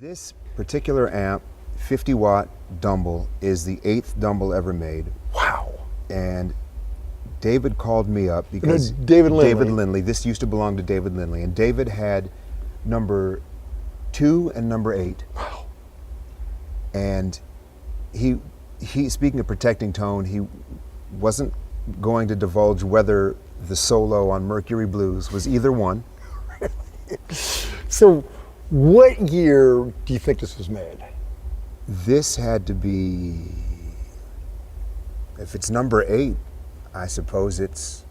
This particular amp, 50-watt Dumble, is the 8th Dumble ever made. Wow. And David called me up because David Lindley. This used to belong to David Lindley, and David had number 2 and number 8. Wow. And he speaking of protecting tone, he wasn't going to divulge whether the solo on Mercury Blues was either one. So what year do you think this was made? This had to be, if it's number 8, I suppose it's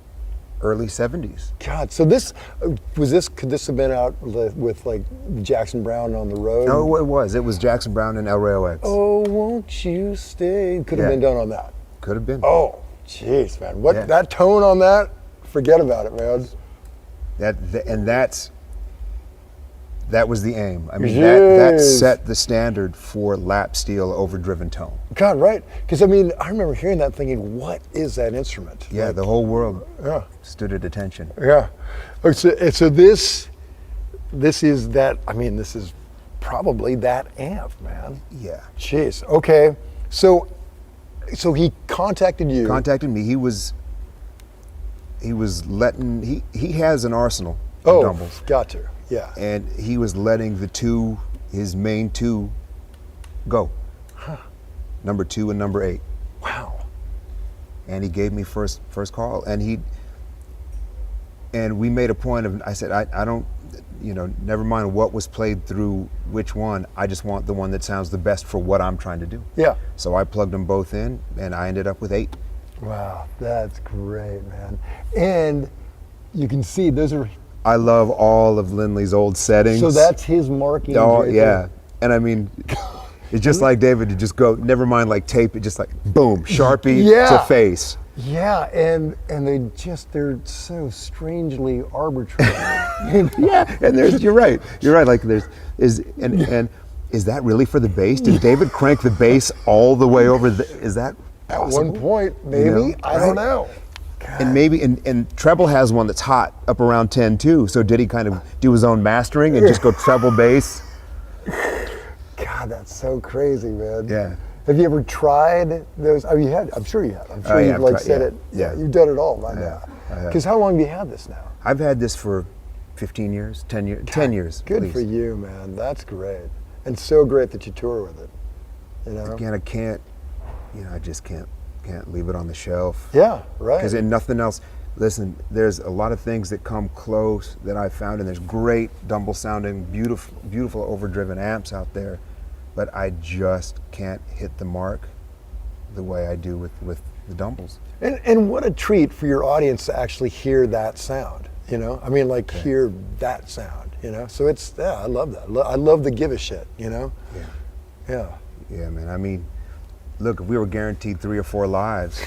early 70s. God, so could this have been out with like Jackson Browne on the road? No, it was Jackson Browne and El Rayo X. Oh, won't you stay? Could have been done on that. Could have been. Oh, jeez, man. That tone on that, forget about it, man. That was the aim. I mean, that set the standard for lap steel overdriven tone. God, right? Because I mean, I remember hearing that thinking, what is that instrument? Yeah, the whole world stood at attention. Yeah. So this is that. I mean, this is probably that amp, man. Yeah. Jeez. Okay. So he contacted you. Contacted me. He was letting. He has an arsenal of Dumbles. Got to. Yeah. And he was letting his main two go. Huh. Number 2 and number 8. Wow. And he gave me first call, and we made a point of, I said, I don't, never mind what was played through which one, I just want the one that sounds the best for what I'm trying to do. Yeah. So I plugged them both in, and I ended up with 8. Wow, that's great, man. And you can see those are. I love all of Lindley's old settings. So that's his marking. Oh, yeah. And I mean, it's just like David to just go, never mind like tape, it just like, boom, Sharpie to face. Yeah, and they're so strangely arbitrary. Yeah, and you're right. Like is that really for the bass? Did David crank the bass all the way over? Is that possible? At one point, maybe. I don't know. God. And maybe, and treble has one that's hot up around 10 too. So did he kind of do his own mastering and just go treble bass? God, that's so crazy, man. Yeah. Have you ever tried those? Oh, you had. I'm sure you have. I'm sure you've said it. Yeah. You've done it all by now. Because how long have you had this now? I've had this for 15 years, 10 years, 10 years. Good for you, man. That's great, and so great that you tour with it. Again, I can't. I just can't leave it on the shelf. Yeah, right. Because in nothing else. Listen, there's a lot of things that come close that I found, and there's great Dumble sounding, beautiful overdriven amps out there, but I just can't hit the mark the way I do with the Dumbles. And what a treat for your audience to actually hear that sound. I mean, hear that sound. So it's I love that. I love the give a shit. Yeah. Yeah, man. I mean, look, if we were guaranteed 3 or 4 lives,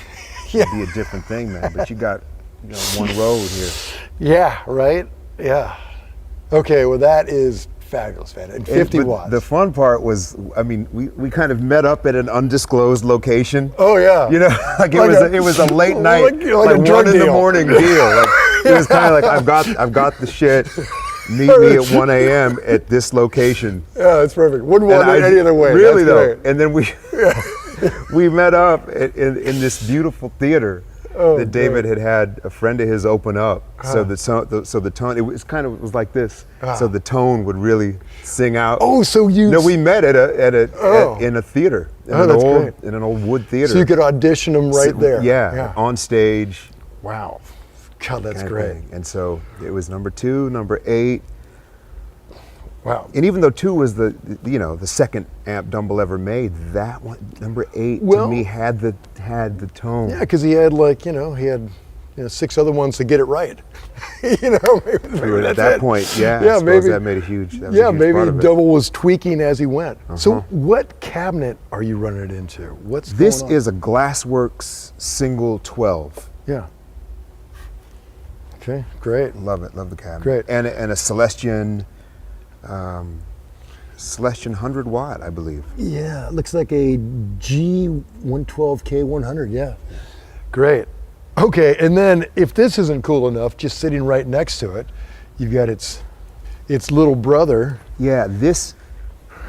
it'd be a different thing, man. But you got one road here. Yeah, right? Yeah. Okay, well that is fabulous, man. And 50 watts. The fun part was, I mean, we kind of met up at an undisclosed location. Oh yeah. It was a late night, like a drug 1 in the morning deal. It was kind of like I've got the shit. Meet me at 1 a.m. at this location. Yeah, that's perfect. Wouldn't want it any other way. Really though. Great. And then we met up in this beautiful theater that David had a friend of his open up. So the tone, it was like this. So the tone would really sing out. Oh, so we met in a theater, in an old wood theater. So you could audition them right there. Yeah, on stage. Wow. God, that's great. And so it was number 2, number 8. Wow. And even though 2 was the second amp Dumble ever made, that one, number 8, to me had the tone. Yeah, because he had 6 other ones to get it right. Maybe at that point, I suppose that made a huge. Maybe Dumble was tweaking as he went. So, what cabinet are you running it into? This is a Glassworks single 12. Yeah. Okay, great. Love it. Love the cabinet. Great. And a Celestion 100 watt, I believe. Yeah, it looks like a G112K100. Yeah. Great. Okay, and then if this isn't cool enough, just sitting right next to it, you've got its little brother. Yeah, this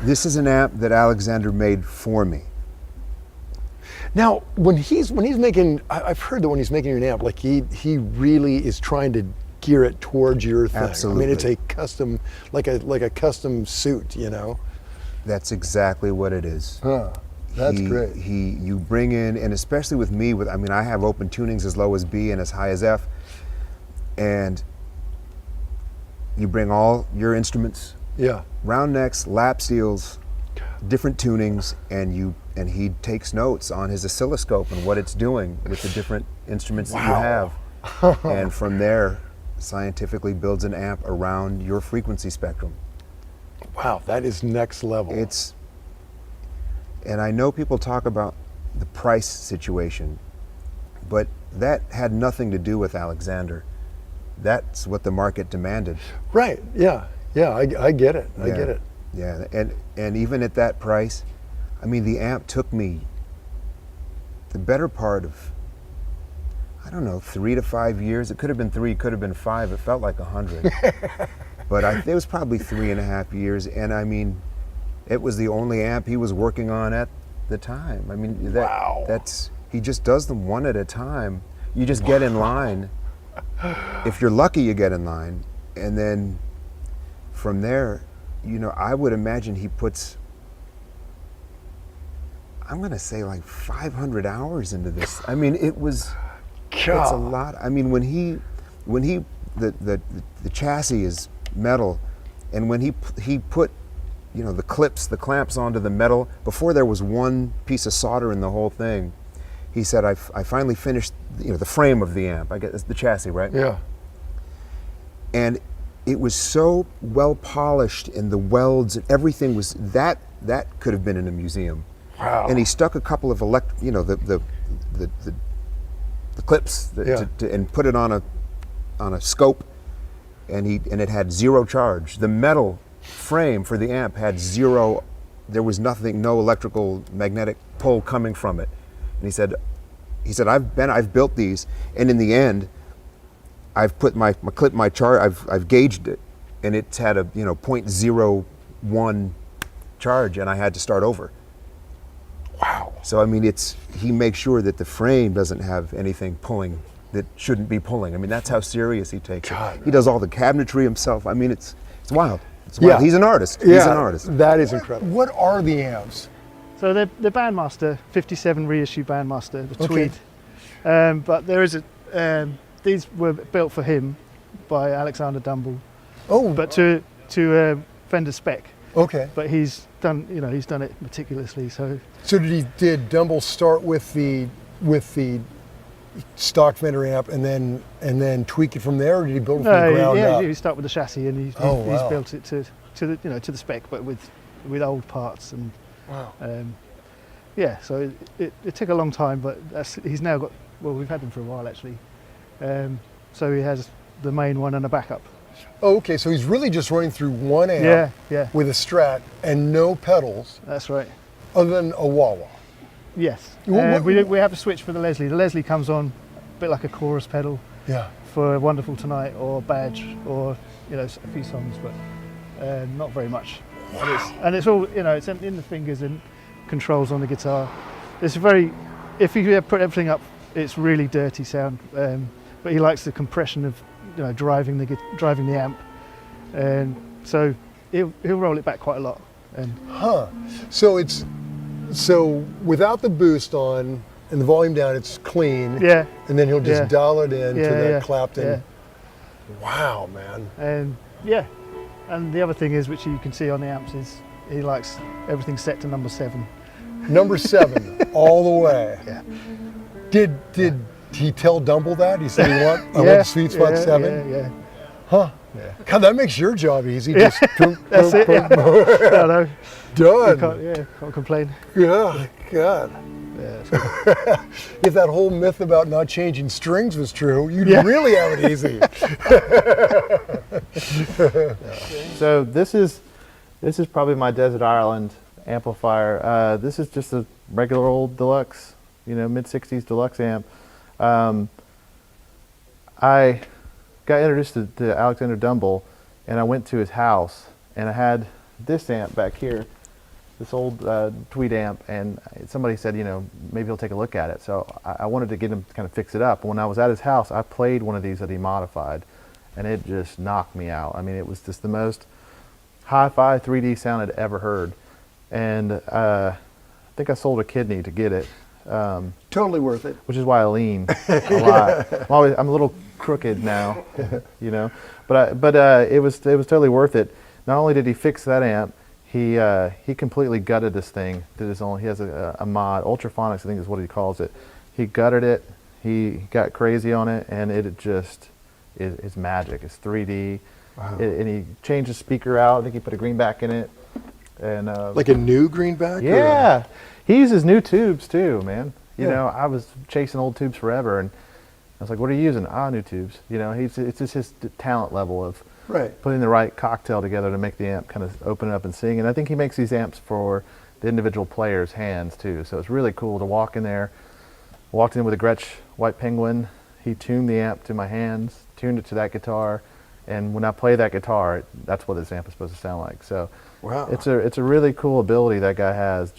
This is an amp that Alexander made for me. Now, when he's making, I've heard that when he's making an amp, like he really is trying to gear it towards your thing. Absolutely. I mean, it's a custom, like a custom suit, you know. That's exactly what it is. Huh. That's great. You bring in, and especially with me, I have open tunings as low as B and as high as F, and you bring all your instruments, Yeah. round necks, lap steels, different tunings, and he takes notes on his oscilloscope and what it's doing with the different instruments that you have, and from there, scientifically builds an amp around your frequency spectrum. Wow, that is next level. And I know people talk about the price situation, but that had nothing to do with Alexander. That's what the market demanded. Right. Yeah. Yeah. I get it. I get it. Yeah. And even at that price, I mean, the amp took me the better part of, I don't know, 3 to 5 years. It could have been 3, it could have been 5. It felt like 100. But it was probably 3.5 years. And I mean, it was the only amp he was working on at the time. I mean, Wow. he just does them one at a time. You just get in line. If you're lucky, you get in line. And then from there, you know, I would imagine he puts, I'm going to say like 500 hours into this. I mean, it's a lot. I mean, the chassis is metal, and when he put, you know, the clamps onto the metal, before there was one piece of solder in the whole thing, he said, I finally finished, you know, the frame of the amp. I guess it's the chassis, right? Yeah. And it was so well polished, and the welds and everything was that could have been in a museum. Wow. And he stuck a couple of the clips and put it on a scope, and it had 0 charge. The metal frame for the amp had 0. There was nothing, no electrical magnetic pull coming from it. And he said I've built these, and in the end, I've put my charge. I've gauged it, and it's had a 0.01 charge, and I had to start over. Wow. So I mean, he makes sure that the frame doesn't have anything pulling that shouldn't be pulling. I mean, that's how serious he takes it. He does all the cabinetry himself. I mean, it's wild. It's wild. Yeah. He's an artist. Yeah, He's an artist. That is incredible. What are the amps? So the Bandmaster 57 reissue Bandmaster, the Okay. Tweed. But there is these were built for him by Alexander Dumble, Oh, but to Fender spec. okay. But he's done it meticulously. So So did Dumble start with the stock Fender amp and then tweak it from there, or did he build it from the ground up? he start with the chassis, and he's wow. built it to the spec, but with old parts and. Wow. So it took a long time, but he's now got. Well, we've had them for a while actually. So he has the main one and a backup. Oh, okay, so he's really just running through one amp Yeah. with a Strat and no pedals That's right. other than a wah-wah. Yes. What- We have to switch for the Leslie. The Leslie comes on a bit like a chorus pedal Yeah. for Wonderful Tonight or Badge or a few songs, but not very much. Wow. And it's all it's in the fingers and controls on the guitar. It's if you put everything up, it's really dirty sound. But he likes the compression of driving the amp, and so he'll roll it back quite a lot. And So without the boost on and the volume down, it's clean. yeah, And then he'll just Yeah. dial it in to Yeah, that yeah, Clapton. yeah. Wow, man. and and the other thing is, which you can see on the amps, is he likes everything set to number 7. Number 7, all the way. Yeah. Did he tell Dumble that? He said, I want sweet spot 7? Yeah. Huh. Yeah. God, that makes your job easy. Yeah. Just That's it. Yeah. I know. Done. Can't complain. Yeah, God. Yeah, so- If that whole myth about not changing strings was true, you'd Yeah. really have it easy. So this is probably my Desert Island amplifier. This is just a regular old deluxe, mid-60s deluxe amp. I got introduced to Alexander Dumble, and I went to his house, and I had this amp back here, Tweed amp, and somebody said, maybe he'll take a look at it. So I wanted to get him to kind of fix it up. When I was at his house, I played one of these that he modified, and it just knocked me out. I mean, it was just the most hi-fi 3D sound I'd ever heard. And I think I sold a kidney to get it. Totally worth it. Which is why I lean a lot. I'm a little crooked now, But it was totally worth it. Not only did he fix that amp, he completely gutted this thing. Did his own. He has a mod, Ultraphonics, I think is what he calls it. He gutted it. He got crazy on it, and it just is magic. It's 3D. Wow. And he changed the speaker out. I think he put a greenback in it. And like a new greenback? Yeah. He uses new tubes too, man. I was chasing old tubes forever, and I was like, "What are you using?" New tubes. It's just his talent level of putting the right cocktail together to make the amp kind of open up and sing. And I think he makes these amps for the individual players' hands too. So it's really cool to walk in there. Walked in with a Gretsch White Penguin. He tuned the amp to my hands, tuned it to that guitar, and when I play that guitar, that's what this amp is supposed to sound like. So. Wow. It's a really cool ability that guy has.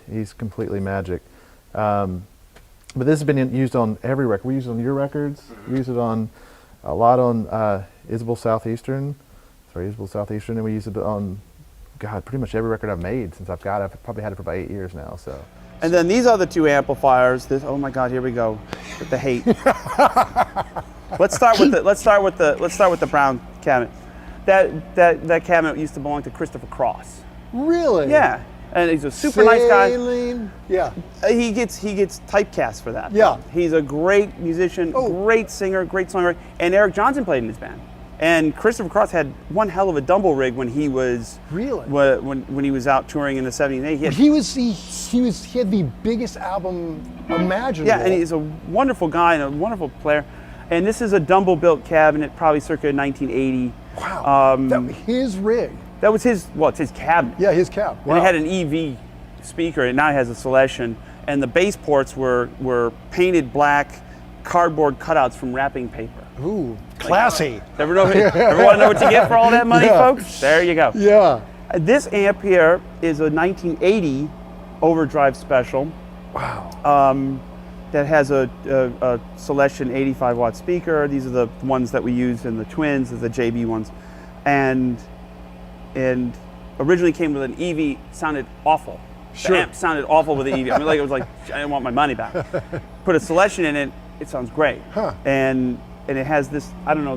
He's completely magic. But this has been used on every record. We use it on your records. We use it a lot on Isbell Southeastern, and we use it on pretty much every record I've made since I've got it. I've probably had it for about 8 years now. So. And then these are the two amplifiers. Oh my God, here we go with the hate. Let's start with the brown cabinet. That cabinet used to belong to Christopher Cross. Really? Yeah, and he's a super nice guy. Yeah. He gets typecast for that. Yeah. He's a great musician, great singer, great songwriter, and Eric Johnson played in his band. And Christopher Cross had one hell of a Dumble rig when he was when he was out touring in the '70s and '80s. He had the biggest album imaginable. Yeah, and he's a wonderful guy and a wonderful player. And this is a Dumble built cabinet, probably circa 1980. Wow. His rig. That was his. Well, it's his cabinet. Yeah, his cab. Wow. And it had an EV speaker, and now it has a Celestion. And the bass ports were painted black cardboard cutouts from wrapping paper. Ooh, classy. Ever want to know what you get for all that money, folks? There you go. Yeah. This amp here is a 1980 Overdrive Special. Wow. That has a Celestion 85-watt speaker. These are the ones that we used in the Twins, the JB ones. And originally came with an EV, sounded awful. Sure. The amp sounded awful with the EV. I was like, I didn't want my money back. Put a Celestion in it, it sounds great. Huh. And it has this, I don't know,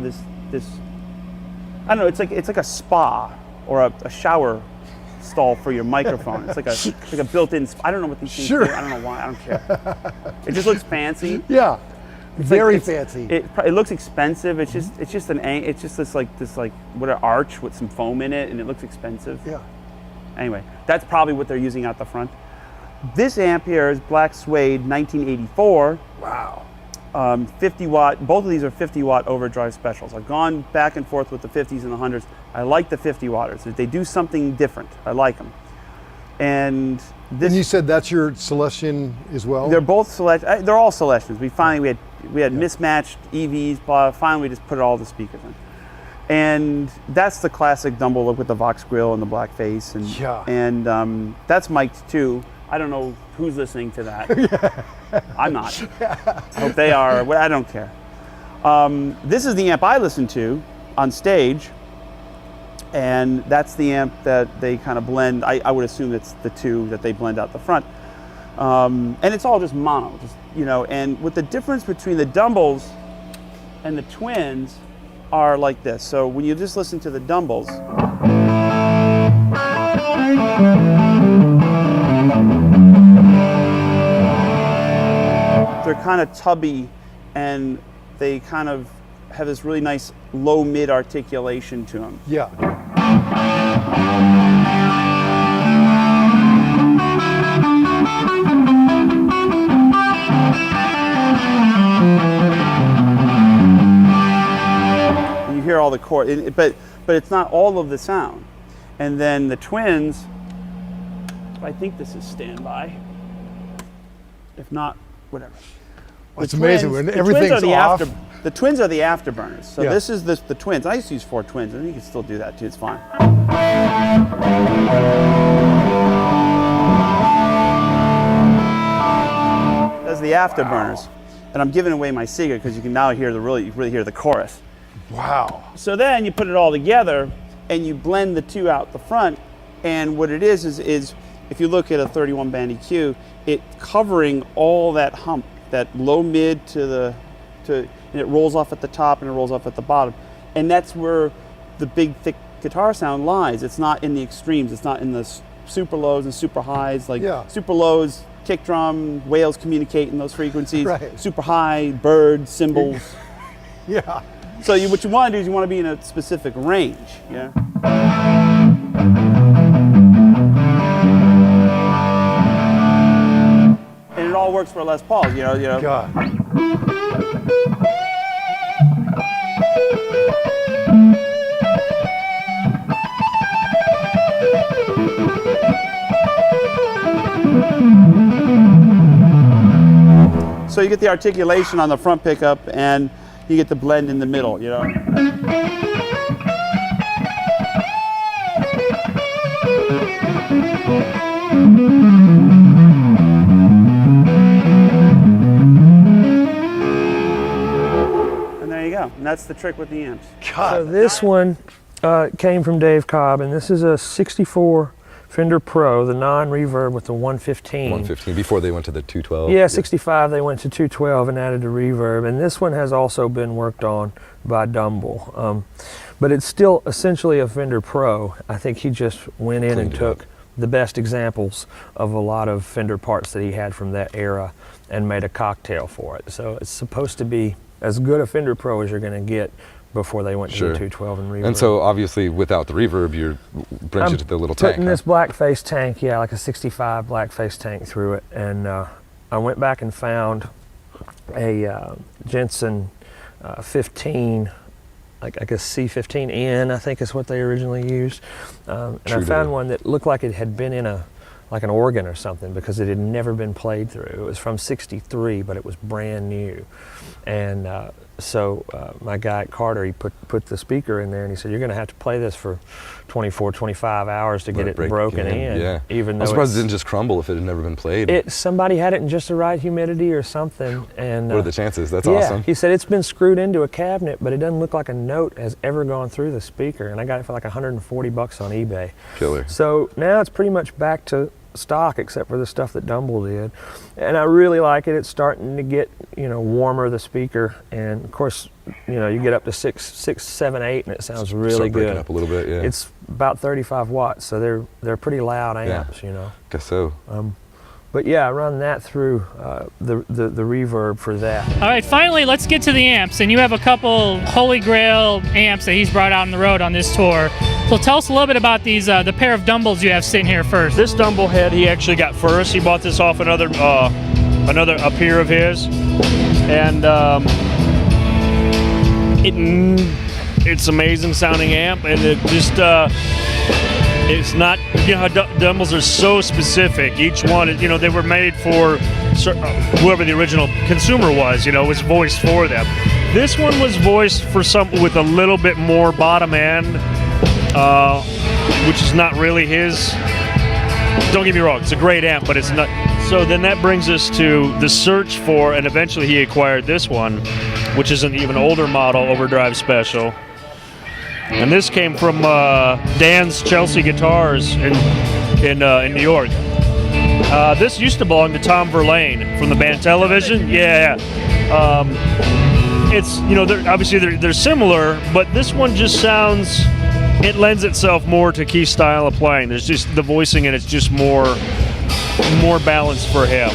it's like a spa or a shower stall for your microphone. It's like a built-in. I don't know what these things do. I don't know why. I don't care. It just looks fancy. Yeah, Very fancy. It looks expensive. It's just this what an arch with some foam in it, and it looks expensive. Yeah. Anyway, that's probably what they're using out the front. This amp here is black suede 1984. Wow. 50 watt. Both of these are 50 watt overdrive specials. I've gone back and forth with the 50s and the 100s. I like the 50 watters. They do something different. I like them. And this. And you said that's your Celestion as well? They're both they're all Celestions. We had mismatched EVs. Blah. Finally, we just put all the speakers in. And that's the classic Dumble look with the Vox grill and the black face. And that's mic'd too. I don't know who's listening to that. I'm not. I hope they are. I don't care. This is the amp I listen to on stage, and that's the amp that they kind of blend. I would assume it's the two that they blend out the front. And it's all just mono, and with the difference between the Dumbles and the Twins are like this. So when you just listen to the Dumbles, they're kind of tubby, and they kind of have this really nice low-mid articulation to them. Yeah. You hear all the chord, but it's not all of the sound. And then the Twins, I think this is standby. If not, whatever. It's amazing when everything's off. The Twins are the afterburners. So Yeah. this is the Twins. I used to use 4 Twins. I think you can still do that too. It's fine. afterburners. And I'm giving away my secret because you can now hear you really hear the chorus. Wow. So then you put it all together and you blend the two out the front. And what it is if you look at a 31 band EQ, it covering all that hump, that low mid and it rolls off at the top and it rolls off at the bottom. And that's where the big thick guitar sound lies. It's not in the extremes. It's not in the super lows and super highs. Like super lows, kick drum, whales communicate in those frequencies. Right. Super high, birds, cymbals. Yeah. So what you want to do is you want to be in a specific range. Yeah. And it all works for Les Pauls. You know. God. So you get the articulation on the front pickup and you get the blend in the middle, you know. And there you go. And that's the trick with the amps. God. So this one came from Dave Cobb, and this is a 64 Fender Pro, the non-reverb with the 115. 115, before they went to the 212. Yeah, 65 they went to 212 and added a reverb, and this one has also been worked on by Dumble. But it's still essentially a Fender Pro. I think he just went in and took the best examples of a lot of Fender parts that he had from that era and made a cocktail for it. So it's supposed to be as good a Fender Pro as you're going to get before they went to the 212 and reverb. And so obviously without the reverb, brings you to the little tank. Putting this blackface tank, like a 65 blackface tank through it, and I went back and found a Jensen 15, like a C15N, I think is what they originally used. And I found one that looked like it had been in like an organ or something, because it had never been played through. It was from '63, but it was brand new. And so my guy at Carter, he put the speaker in there, and he said, you're going to have to play this for 24, 25 hours to get it broken in. Yeah. Even though I'm surprised it didn't just crumble if it had never been played. Somebody had it in just the right humidity or something. And what are the chances? That's awesome. He said it's been screwed into a cabinet, but it doesn't look like a note has ever gone through the speaker. And I got it for like $140 on eBay. Killer. So now it's pretty much back to stock, except for the stuff that Dumble did, and I really like it. It's starting to get warmer, the speaker, and of course you get up to 6, 7, 8, and it sounds really good. Breaking up a little bit, yeah. It's about 35 watts, so they're pretty loud amps, Guess so. But yeah, I run that through the reverb for that. All right, finally, let's get to the amps. And you have a couple Holy Grail amps that he's brought out on the road on this tour. So tell us a little bit about these, the pair of Dumbles you have sitting here first. This Dumble head he actually got first. He bought this off another a peer of his, and it's amazing sounding amp, and it just it's not, how Dumbles are so specific. Each one, they were made for whoever the original consumer was, was voiced for them. This one was voiced for something with a little bit more bottom end, which is not really his. Don't get me wrong, it's a great amp, but it's not. So then that brings us to the search for, and eventually he acquired this one, which is an even older model Overdrive Special. And this came from Dan's Chelsea Guitars in New York. This used to belong to Tom Verlaine from the band Television. Yeah. It's obviously they're similar, but this one just sounds. It lends itself more to Keith's style of playing. There's just the voicing, and it's just more balanced for him.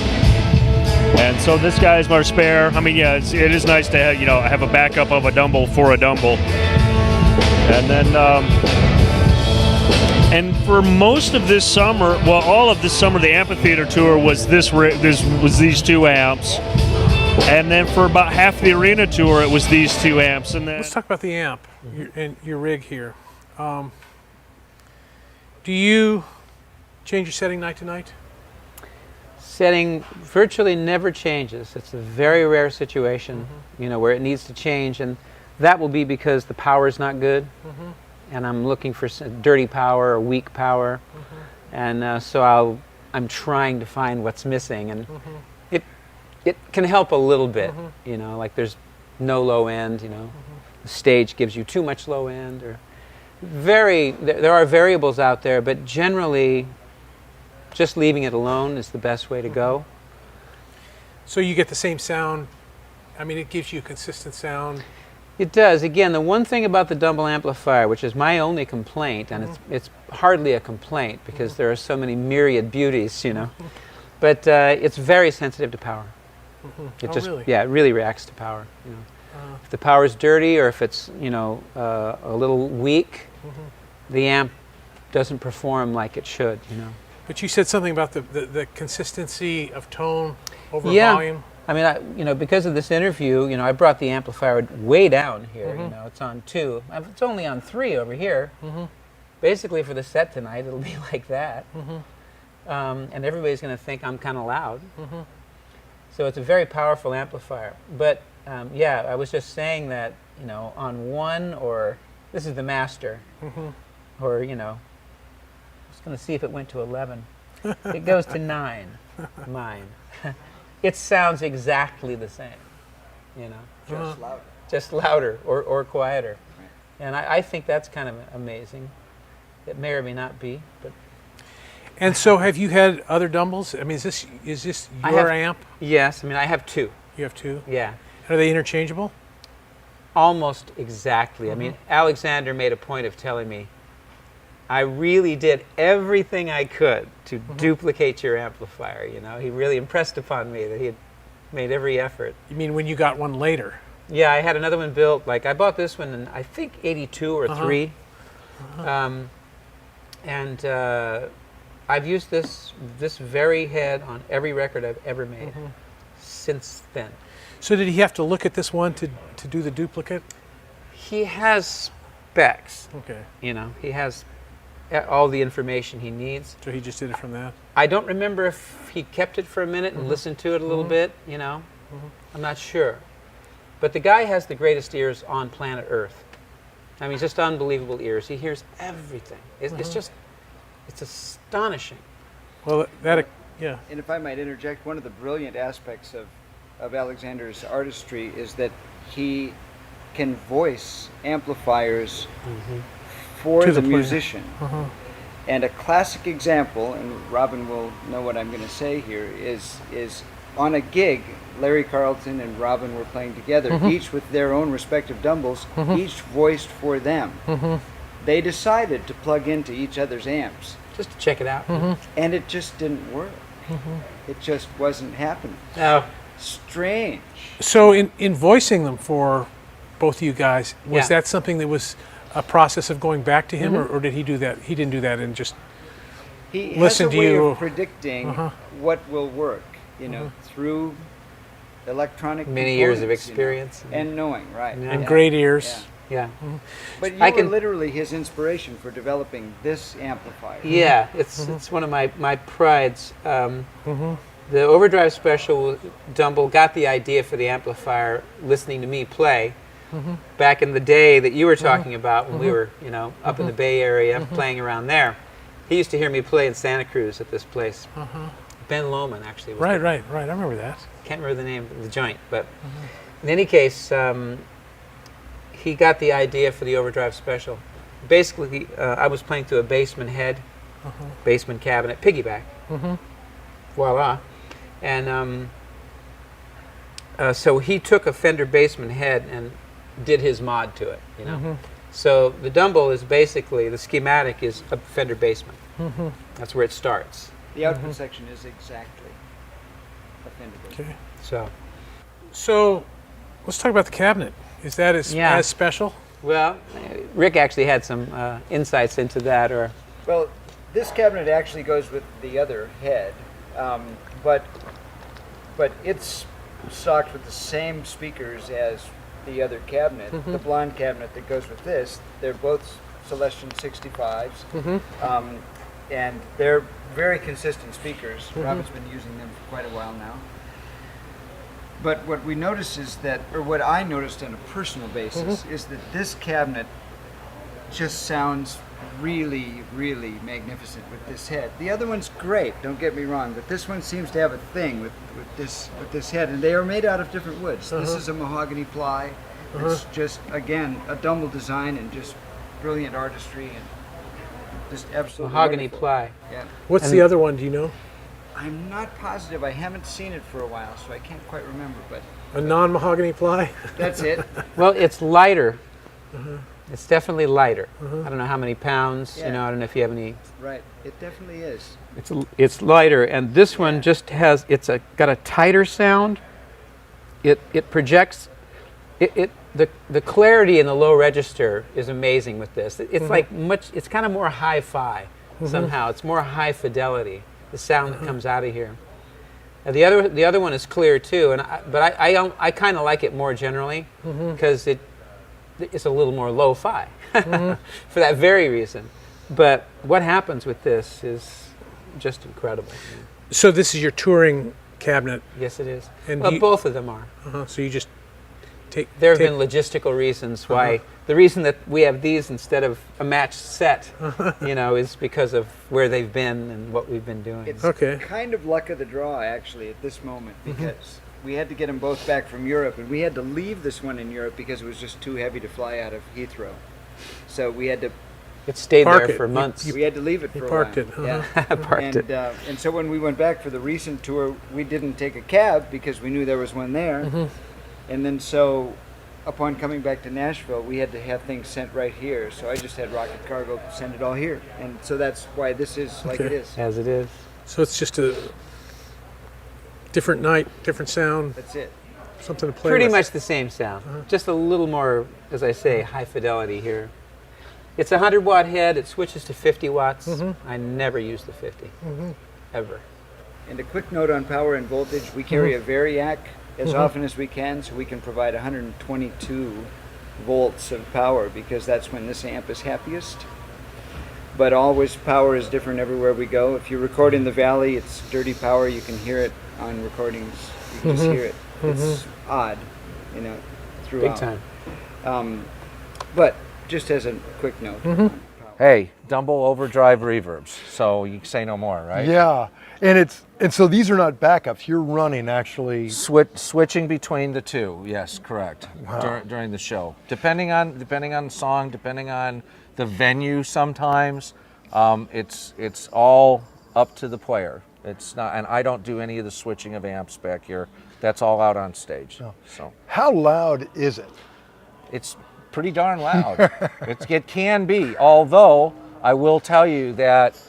And so this guy's my spare. I mean, yeah, it is nice to have a backup of a Dumble for a Dumble. And then, and for most of this summer, well, all of this summer, the amphitheater tour was these two amps. And then for about half the arena tour, it was these two amps. And then let's talk about the amp and your rig here. Do you change your setting night to night? Setting virtually never changes. It's a very rare situation, where it needs to change, and that will be because the power is not good, and I'm looking for dirty power or weak power, and so I'm trying to find what's missing, and it can help a little bit, you know, like there's no low end, you know, the stage gives you too much low end, or there are variables out there, but generally just leaving it alone is the best way to go. So you get the same sound. I mean, it gives you a consistent sound. It does. Again, the one thing about the Dumble amplifier, which is my only complaint, and it's hardly a complaint because there are so many myriad beauties, you know, but it's very sensitive to power. It really? Yeah, it really reacts to power. You know. If the power's dirty, or if it's, you know, a little weak, the amp doesn't perform like it should, you know. But you said something about the consistency of tone over volume. I mean, you know, because of this interview, you know, I brought the amplifier way down here. You know, it's on 2. It's only on 3 over here. Basically, for the set tonight, it'll be like that. And everybody's going to think I'm kind of loud. So it's a very powerful amplifier. But yeah, I was just saying that, you know, on 1, or this is the master, or, you know, I was going to see if it went to 11. It goes to 9, mine. It sounds exactly the same, you know. Just louder. Just louder or quieter. Right. And I think that's kind of amazing. It may or may not be, but. And so, have you had other Dumbles? I mean, is this your amp? Yes. I mean, I have 2. You have 2? Yeah. Are they interchangeable? Almost exactly. I mean, Alexander made a point of telling me, I really did everything I could to duplicate your amplifier, you know. He really impressed upon me that he had made every effort. You mean when you got one later? Yeah, I had another one built, like I bought this one in, I think, 82 or 3. And I've used this very head on every record I've ever made since then. So did he have to look at this one to do the duplicate? He has specs. Okay. You know, he has all the information he needs. So he just did it from that? I don't remember if he kept it for a minute and listened to it a little bit, you know. I'm not sure. But the guy has the greatest ears on planet Earth. I mean, just unbelievable ears. He hears everything. It's just, it's astonishing. Well, yeah. And if I might interject, one of the brilliant aspects of Alexander's artistry is that he can voice amplifiers for the musician. And a classic example, and Robben will know what I'm going to say here, is on a gig, Larry Carlton and Robben were playing together, each with their own respective Dumbles, each voiced for them. They decided to plug into each other's amps. Just to check it out. And it just didn't work. It just wasn't happening. Oh. Strange. So in voicing them for both of you guys, was that something that was a process of going back to him, or did he do that? He didn't do that and just listen to you? He has a way of predicting what will work, you know, through electronic many years of experience, you know, and knowing, right? And great ears. Yeah. But you were literally his inspiration for developing this amplifier. Yeah, it's one of my prides. The Overdrive Special, Dumble got the idea for the amplifier listening to me play back in the day that you were talking about when we were, you know, up in the Bay Area playing around there. He used to hear me play in Santa Cruz at this place. Ben Lowman actually was Right. I remember that. Can't remember the name of the joint, but in any case, he got the idea for the Overdrive Special. Basically, I was playing through a basement head, basement cabinet, piggyback. Voila. And so he took a Fender basement head and did his mod to it, you know. So the Dumble is basically, the schematic is a Fender basement. That's where it starts. The output section is exactly a Fender basement. Okay. So let's talk about the cabinet. Is that as special? Well, Rick actually had some insights into that. Well, this cabinet actually goes with the other head, but it's stocked with the same speakers as the other cabinet, the blonde cabinet that goes with this. They're both Celestion 65s, and they're very consistent speakers. Robben's been using them for quite a while now. But what we notice is that, or what I noticed on a personal basis, is that this cabinet just sounds really, really magnificent with this head. The other one's great, don't get me wrong, but this one seems to have a thing with this head, and they are made out of different woods. This is a mahogany ply. It's just, again, a Dumble design and just brilliant artistry and just absolutely mahogany wonderful. ply. Yeah. What's the other one? Do you know? I'm not positive. I haven't seen it for a while, so I can't quite remember. But A non-mahogany ply? that's it. Well, it's lighter. It's definitely lighter. I don't know how many pounds. Yeah. You know, I don't know if you have any. Right. It definitely is. It's lighter, and this one just has. Got a tighter sound. It projects. The clarity in the low register is amazing with this. It's like much. It's kind of more hi-fi somehow. It's more high fidelity. The sound that comes out of here. And the other one is clear too, but I kind of like it more generally because it's a little more lo-fi for that very reason. But what happens with this is just incredible. So this is your touring cabinet? Yes, it is. And well, both of them are. So you just take. There have been logistical reasons why. The reason that we have these instead of a matched set, you know, is because of where they've been and what we've been doing. It's kind of luck of the draw, actually, at this moment, because we had to get them both back from Europe, and we had to leave this one in Europe because it was just too heavy to fly out of Heathrow. So we had to. It stayed there for months. We had to leave it for a parked while. it. Yeah. And so when we went back for the recent tour, we didn't take a cab because we knew there was one there. And then so, upon coming back to Nashville, we had to have things sent right here. So I just had Rocket Cargo send it all here. And so that's why this is like it is. As it is. So it's just a different night, different sound. That's it. Something to play Pretty with. much the same sound. Just a little more, as I say, high fidelity here. It's a 100-watt head. It switches to 50 watts. I never use the 50, ever. And a quick note on power and voltage, we carry a Variac as often as we can, so we can provide 122 volts of power because that's when this amp is happiest. But always power is different everywhere we go. If you record in the Valley, it's dirty power. You can hear it on recordings. You can just hear it. It's odd, you know, throughout. Big time. But just as a quick note. Hey, Dumble overdrive reverbs. So you say no more, right? Yeah, and so these are not backups. You're running actually. Switching between the two. Yes, correct. Wow. During the show, depending on the song, depending on the venue. Sometimes it's all up to the player. It's not, and I don't do any of the switching of amps back here. That's all out on stage. Oh. So how loud is it? It's pretty darn loud. It can be, although I will tell you that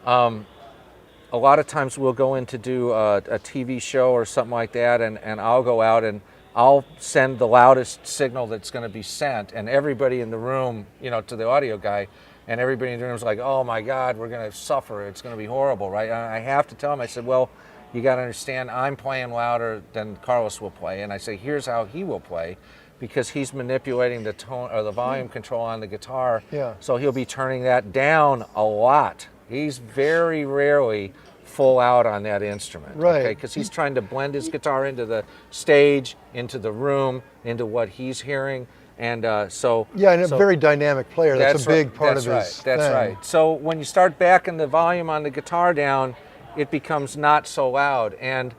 a lot of times we'll go in to do a TV show or something like that, and I'll go out and I'll send the loudest signal that's going to be sent, and everybody in the room, you know, to the audio guy, and everybody in the room is like, oh my God, we're going to suffer. It's going to be horrible, right? And I have to tell them, I said, well, you got to understand, I'm playing louder than Carlos will play, and I say, here's how he will play. Because he's manipulating the tone or the volume control on the guitar, so he'll be turning that down a lot. He's very rarely full out on that instrument, right? Because he's trying to blend his guitar into the stage, into the room, into what he's hearing, and so and a very dynamic player. That's a big part of his That's thing. right. So when you start backing the volume on the guitar down, it becomes not so loud. And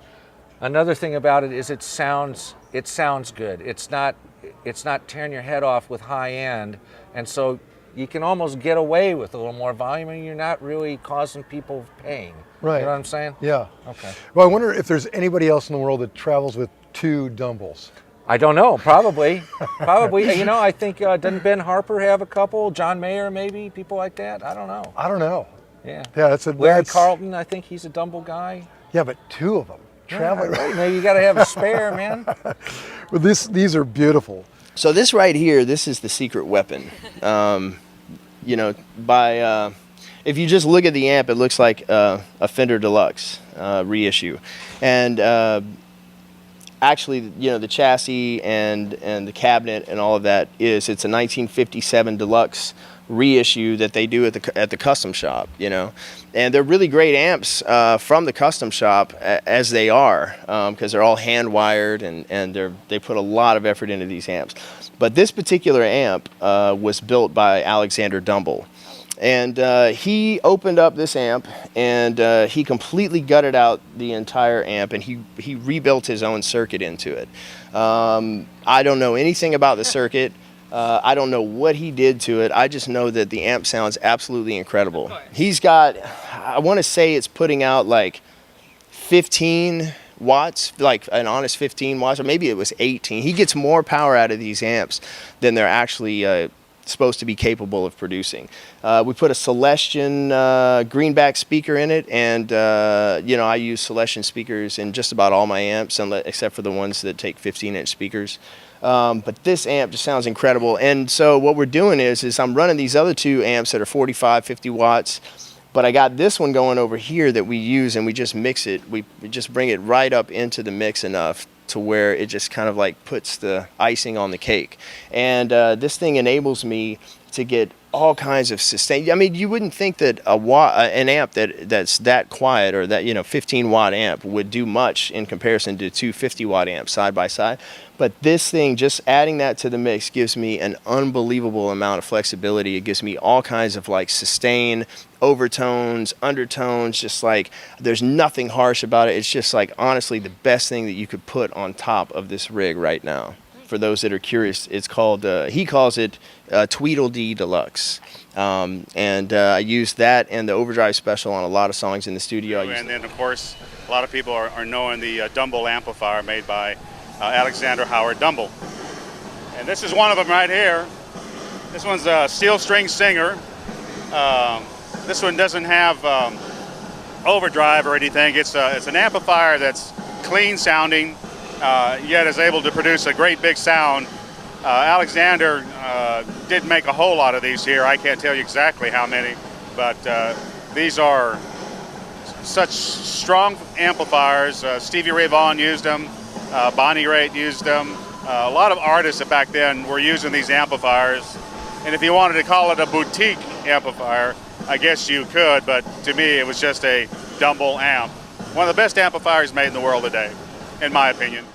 another thing about it is it sounds good. It's not tearing your head off with high end, and so you can almost get away with a little more volume, and you're not really causing people pain. Right. You know what I'm saying? Yeah. Okay. Well, I wonder if there's anybody else in the world that travels with two Dumbles. I don't know. Probably. You know, I think doesn't Ben Harper have a couple? John Mayer, maybe, people like that. I don't know. Yeah. Yeah. Larry Carlton. I think he's a Dumble guy. Yeah, but two of them. Traveling. Yeah, maybe you got to have a spare, man. Well, these are beautiful. So this right here, this is the secret weapon. You know, if you just look at the amp, it looks like a Fender Deluxe reissue, and actually, you know, the chassis and the cabinet and all of that it's a 1957 Deluxe reissue that they do at the custom shop, you know, and they're really great amps from the custom shop as they are, because they're all hand wired and they put a lot of effort into these amps. But this particular amp was built by Alexander Dumble, And he opened up this amp, and he completely gutted out the entire amp, and he rebuilt his own circuit into it. I don't know anything about the circuit. I don't know what he did to it. I just know that the amp sounds absolutely incredible. He's got, I want to say it's putting out like 15 watts, like an honest 15 watts, or maybe it was 18. He gets more power out of these amps than they're actually supposed to be capable of producing. We put a Celestion greenback speaker in it, and you know, I use Celestion speakers in just about all my amps, except for the ones that take 15-inch speakers. But this amp just sounds incredible. And so what we're doing is I'm running these other two amps that are 45, 50 watts, but I got this one going over here that we use, and we just mix it. We just bring it right up into the mix enough to where it just kind of like puts the icing on the cake. And this thing enables me to get all kinds of sustain. I mean, you wouldn't think that an amp that's that quiet, or that, you know, 15-watt amp would do much in comparison to two 50-watt amps side by side. But this thing, just adding that to the mix, gives me an unbelievable amount of flexibility. It gives me all kinds of like sustain, overtones, undertones, just like there's nothing harsh about it. It's just like honestly the best thing that you could put on top of this rig right now. For those that are curious, it's called, he calls it Tweedledee Deluxe. I use that and the overdrive special on a lot of songs in the studio. And then of course, a lot of people are knowing the Dumble amplifier made by Alexander Howard Dumble. And this is one of them right here. This one's a steel string singer. This one doesn't have overdrive or anything. It's an amplifier that's clean sounding, yet is able to produce a great big sound. Alexander did make a whole lot of these here. I can't tell you exactly how many, but these are such strong amplifiers. Stevie Ray Vaughan used them. Bonnie Raitt used them. A lot of artists back then were using these amplifiers. And if you wanted to call it a boutique amplifier, I guess you could, but to me it was just a Dumble amp. One of the best amplifiers made in the world today, in my opinion.